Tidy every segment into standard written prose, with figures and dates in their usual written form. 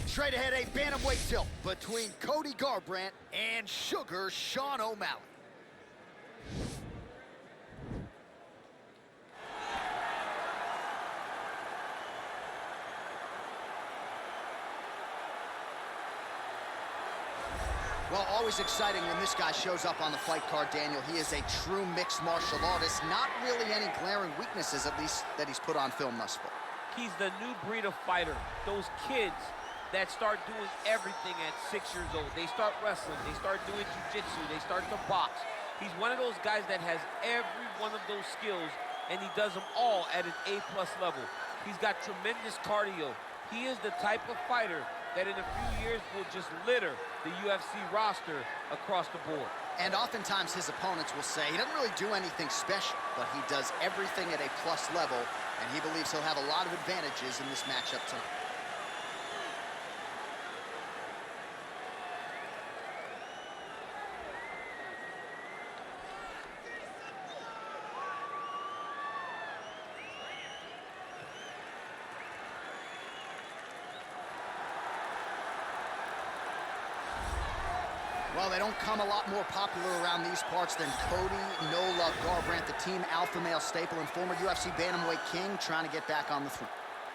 Straight ahead, a bantamweight tilt between Cody Garbrandt and Sugar Sean O.Malley. Well, always exciting when this guy shows up on the fight card, Daniel. He is a true mixed martial artist. Not really any glaring weaknesses, at least, that he's put on film thus far. He's the new breed of fighter. Those kids that start doing everything at 6 years old. They start wrestling, they start doing jiu-jitsu, they start to box. He's one of those guys that has every one of those skills, and he does them all at an A+ level. He's got tremendous cardio. He is the type of fighter that in a few years will just litter the UFC roster across the board. And oftentimes his opponents will say he doesn't really do anything special, but he does everything at a plus level, and he believes he'll have a lot of advantages in this matchup tonight. Well, they don't come a lot more popular around these parts than Cody No Love Garbrandt, the team alpha male staple and former UFC bantamweight king, trying to get back on the throne.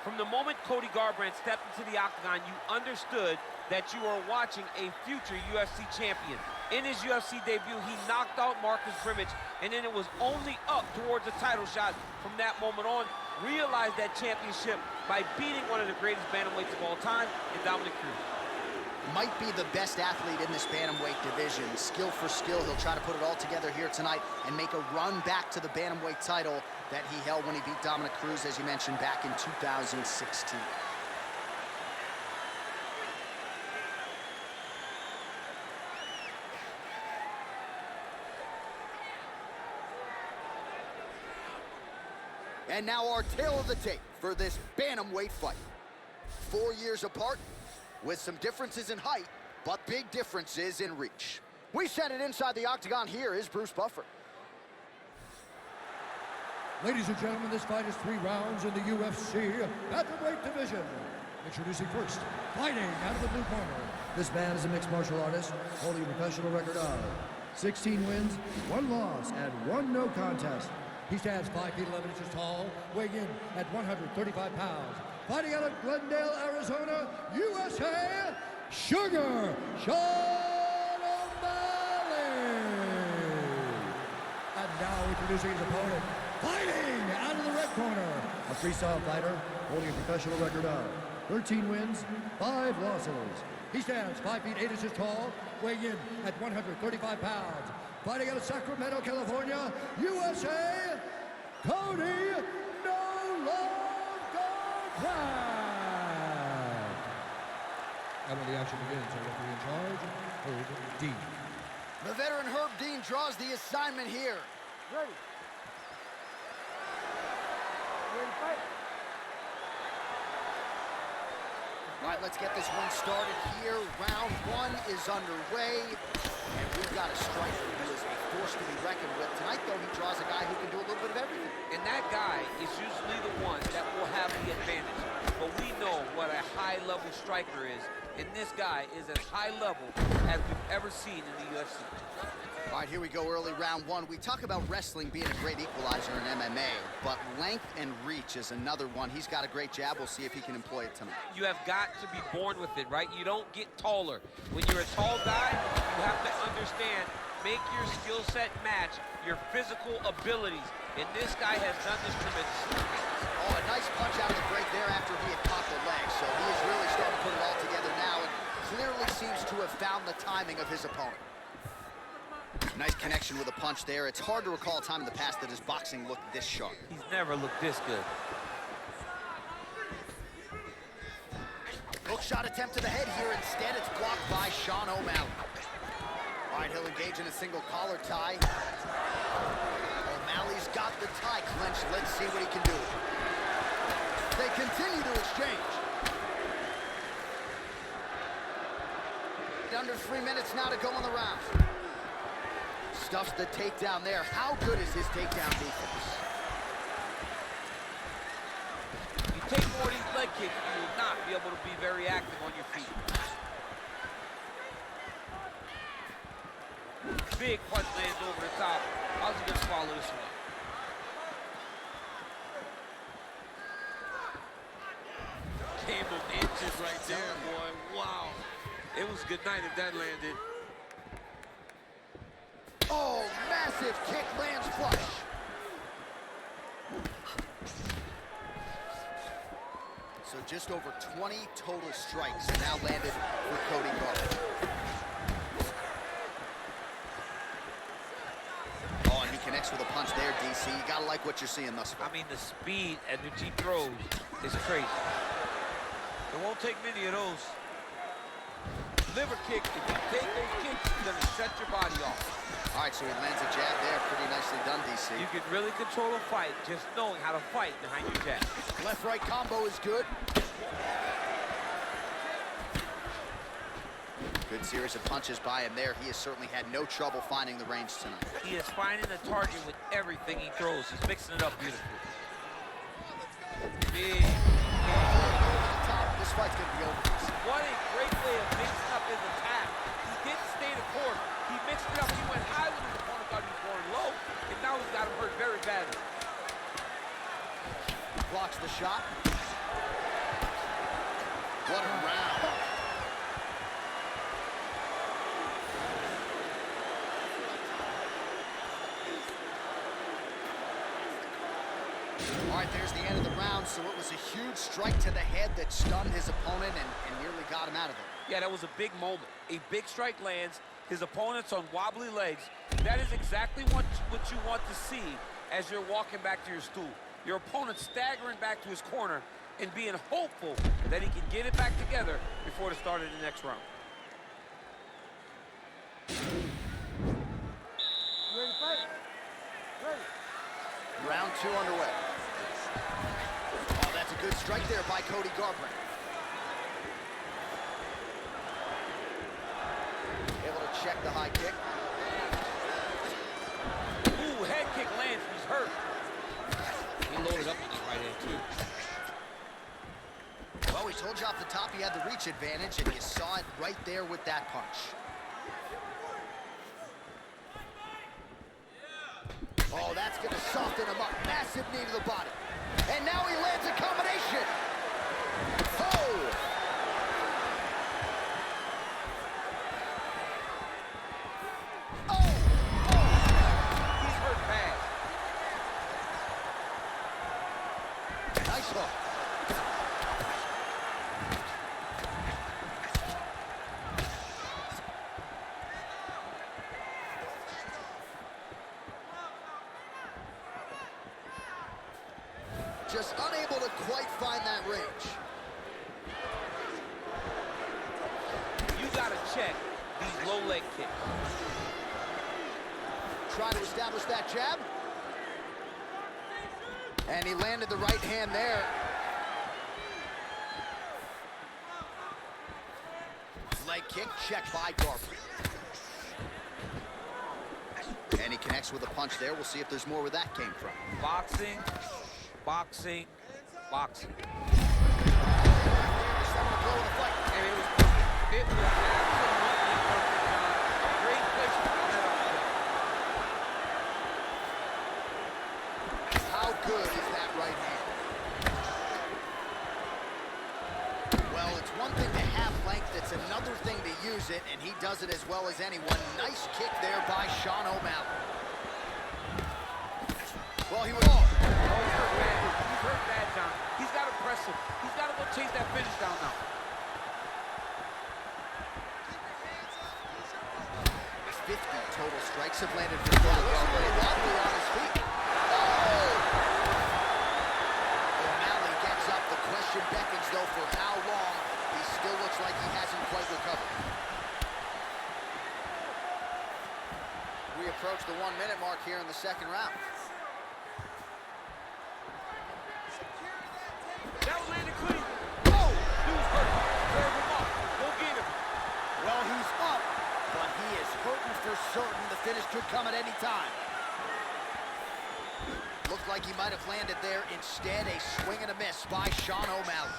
From the moment Cody Garbrandt stepped into the octagon, you understood that you were watching a future UFC champion. In his UFC debut, he knocked out Marcus Brimage, and then it was only up towards a title shot from that moment on. Realized that championship by beating one of the greatest bantamweights of all time in Dominic Cruz. Might be the best athlete in this bantamweight division. Skill for skill, he'll try to put it all together here tonight and make a run back to the bantamweight title that he held when he beat Dominic Cruz, as you mentioned, back in 2016. And now our tale of the tape for this bantamweight fight. 4 years apart, with some differences in height, but big differences in reach. We send it inside the octagon. Here is Bruce Buffer. Ladies and gentlemen, this fight is 3 rounds in the UFC bantamweight division. Introducing first, fighting out of the blue corner. This man is a mixed martial artist, holding a professional record of 16 wins, 1 loss, and 1 no contest. He stands 5 feet 11 inches tall, weighing in at 135 pounds. Fighting out of Glendale, Arizona, USA, Sugar Sean O.Malley. And now introducing his opponent, fighting out of the red corner, a freestyle fighter holding a professional record of 13 wins, 5 losses. He stands 5 feet 8 inches tall, weighing in at 135 pounds. Fighting out of Sacramento, California, USA, Cody No Love. And when the action begins, our referee in charge, Herb Dean. The veteran Herb Dean draws the assignment here. Ready. Ready to fight? All right, let's get this one started here. Round 1 is underway, and we've got a striker who is a force to be reckoned with. Tonight, though, he draws a guy who can do a little bit of everything. And that guy is usually the one that will have the advantage. But we know what a high-level striker is, and this guy is as high-level as we've ever seen in the UFC. All right, here we go, early round 1. We talk about wrestling being a great equalizer in MMA, but length and reach is another one. He's got a great jab. We'll see if he can employ it tonight. You have got to be born with it, right? You don't get taller. When you're a tall guy, you have to understand, make your skill set match your physical abilities. And this guy has done this tremendously. Oh, a nice punch out of the break there after he had caught the leg. So he is really starting to put it all together now and clearly seems to have found the timing of his opponent. Nice connection with a punch there. It's hard to recall a time in the past that his boxing looked this sharp. He's never looked this good. Hook shot attempt to the head here. Instead, it's blocked by Sean O.Malley. All right, he'll engage in a single collar tie. O'Malley's got the tie clenched. Let's see what he can do. They continue to exchange. Under 3 minutes now to go in the round. Stuffs the takedown there. How good is his takedown defense? You take more of these leg kick, you will not be able to be very active on your feet. Big punch lands over the top. How's he gonna follow this one? Came of inches right there, boy. Wow. It was good night if that landed. Oh, massive kick lands flush. So just over 20 total strikes now landed for Cody Garbrandt. Oh, and he connects with a punch there, DC. You gotta like what you're seeing thus far. I mean, the speed at which he throws is crazy. It won't take many of those. Liver kick, if you take those kicks, it's gonna shut your body off. All right, so he lands a jab there. Pretty nicely done, DC. You can really control a fight just knowing how to fight behind your jab. Left-right combo is good. Good series of punches by him there. He has certainly had no trouble finding the range tonight. He is finding the target with everything he throws. He's mixing it up beautifully. Big. This fight's gonna be over. What a great way of mixing up his attack. He didn't stay the course. He mixed it up. He went high when his opponent thought he was going low, and now he's got him hurt very badly. Blocks the shot. What a round. All right, there's the end of the round. So it was a huge strike to the head that stunned his opponent and nearly got him out of it. Yeah, that was a big moment. A big strike lands. His opponent's on wobbly legs. That is exactly what you want to see as you're walking back to your stool. Your opponent staggering back to his corner and being hopeful that he can get it back together before the start of the next round. Ready to fight? Ready. Round 2 underway. Oh, that's a good strike there by Cody Garbrandt. Able to check the high kick. Ooh, head kick lands. He's hurt. He loaded up with his right hand, too. Well, we told you off the top he had the reach advantage, and you saw it right there with that punch. Oh, that's going to soften him up. Massive knee to the body. And now he lands a combination. Oh! Oh! He's hurt bad. Nice hook. Just unable to quite find that range. You gotta check these low leg kicks. Trying to establish that jab. And he landed the right hand there. Leg kick checked by Garbrandt. And he connects with a punch there. We'll see if there's more where that came from. Boxing, boxing, boxing. And it was perfect. It was absolutely perfect, John. Great place to put that up. How good is that right hand? Well, it's one thing to have length, it's another thing to use it, and he does it as well as anyone. Nice kick there by O.Malley. Well, he was... Oh, he's hurt bad. He's hurt bad, John. He's got to press him. He's got to go chase that finish down now. 50 total strikes have landed for Cody Garbrandt. Wobbly on his feet. Oh! O.Malley gets up. The question beckons, though, for how long. He still looks like he hasn't quite recovered. We approach the 1-minute mark here in the second round. That was landed clean. Oh! Dude's hurt. Serve him up. Go get him. Well, he's up, but he is hurting for certain. The finish could come at any time. Looked like he might have landed there. Instead, a swing and a miss by O.Malley.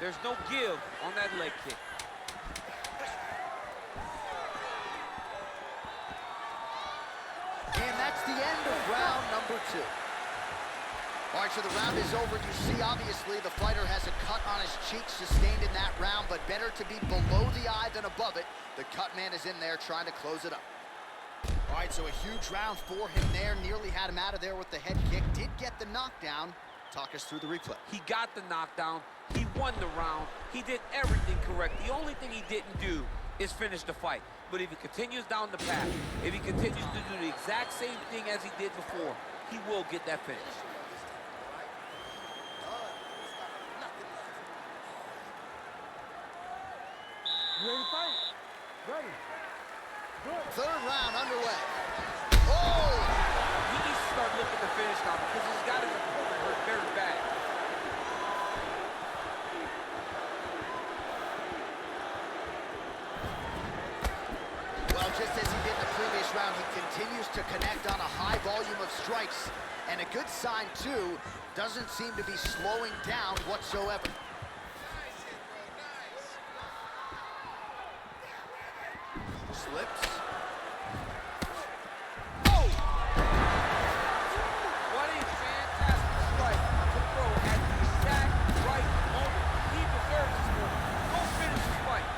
There's no give on that leg kick. And that's the end of round number 2. All right, so the round is over. You see, obviously, the fighter has a cut on his cheek sustained in that round, but better to be below the eye than above it. The cut man is in there trying to close it up. All right, so a huge round for him there. Nearly had him out of there with the head kick. Did get the knockdown. Talk us through the replay. He got the knockdown. He won the round. He did everything correct. The only thing he didn't do is finish the fight. But if he continues down the path, if he continues to do the exact same thing as he did before, he will get that finish. You ready to fight? Ready. Good. Third round underway. Oh! He needs to start looking to finish now because he's got his opponent hurt very bad. Well, just as he did in the previous round, he continues to connect on a high volume of strikes. And a good sign, too, doesn't seem to be slowing down whatsoever. Slips. Oh! What a fantastic strike to throw at the exact right moment. He deserves this one. Go finish this fight.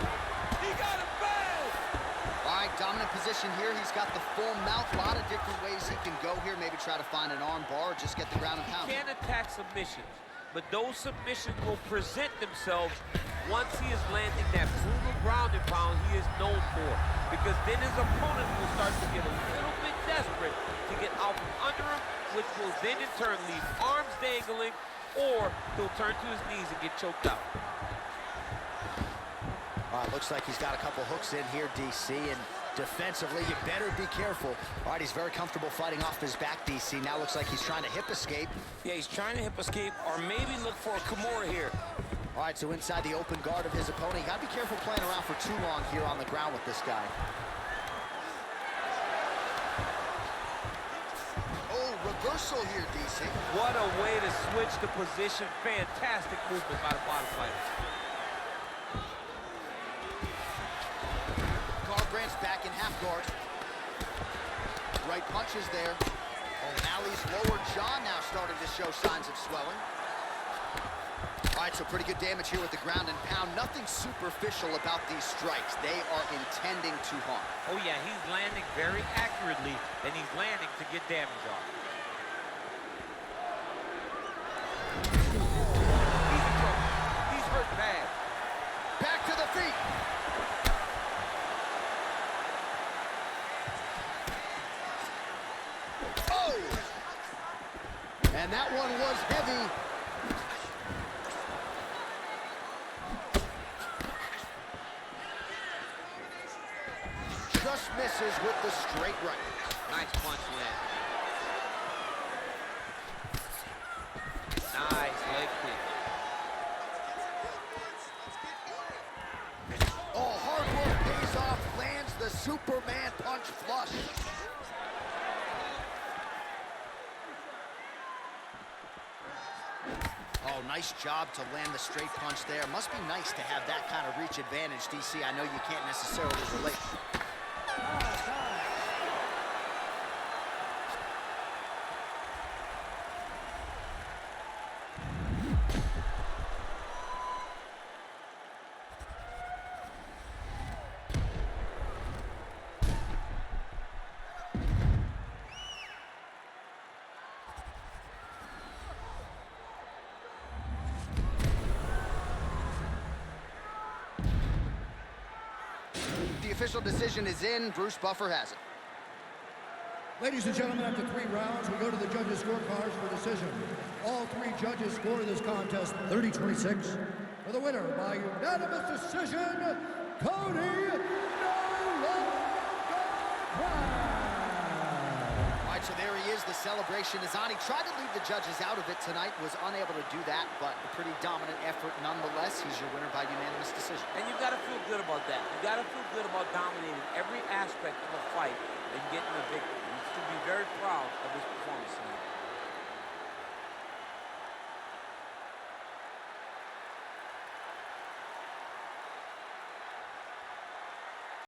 He got him bad! All right, dominant position here. He's got the full mount. A lot of different ways he can go here. Maybe try to find an arm bar or just get the ground and pound. He can attack submissions, but those submissions will present themselves once he is landing that brutal ground and pound he is known for. Because then his opponent will start to get a little bit desperate to get out from under him, which will then in turn leave arms dangling, or he'll turn to his knees and get choked out. All right, looks like he's got a couple hooks in here, DC, and defensively, you better be careful. All right, he's very comfortable fighting off his back, DC. Now looks like he's trying to hip escape. Yeah, he's trying to hip escape or maybe look for a Kimura here. All right, so inside the open guard of his opponent. You got to be careful playing around for too long here on the ground with this guy. Oh, reversal here, DC. What a way to switch the position. Fantastic movement by the bottom fighter. Garbrandt's back in half guard. Right punches there. O'Malley's lower jaw now starting to show signs of swelling. All right, so pretty good damage here with the ground and pound. Nothing superficial about these strikes. They are intending to harm. Oh yeah, he's landing very accurately, and he's landing to get damage off. He's in trouble. He's hurt bad. Back to the feet. Oh! And that one was heavy. Just misses with the straight right. Nice punch land. Nice leg kick. Oh, hard work pays off. Lands the Superman punch flush. Oh, nice job to land the straight punch there. Must be nice to have that kind of reach advantage, DC. I know you can't necessarily relate. The official decision is in. Bruce Buffer has it. Ladies and gentlemen, after 3 rounds, we go to the judges' scorecards for decision. All 3 judges score this contest 30-26. For the winner by unanimous decision, Cody Garbrandt. All right, so there he is. The celebration is on. He tried to leave the judges out of it tonight, was unable to do that, but a pretty dominant effort nonetheless. He's your winner by unanimous decision. And you've got to feel good about that. You've got to feel good about dominating every aspect of a fight and getting a victory. You should be very proud of his performance tonight.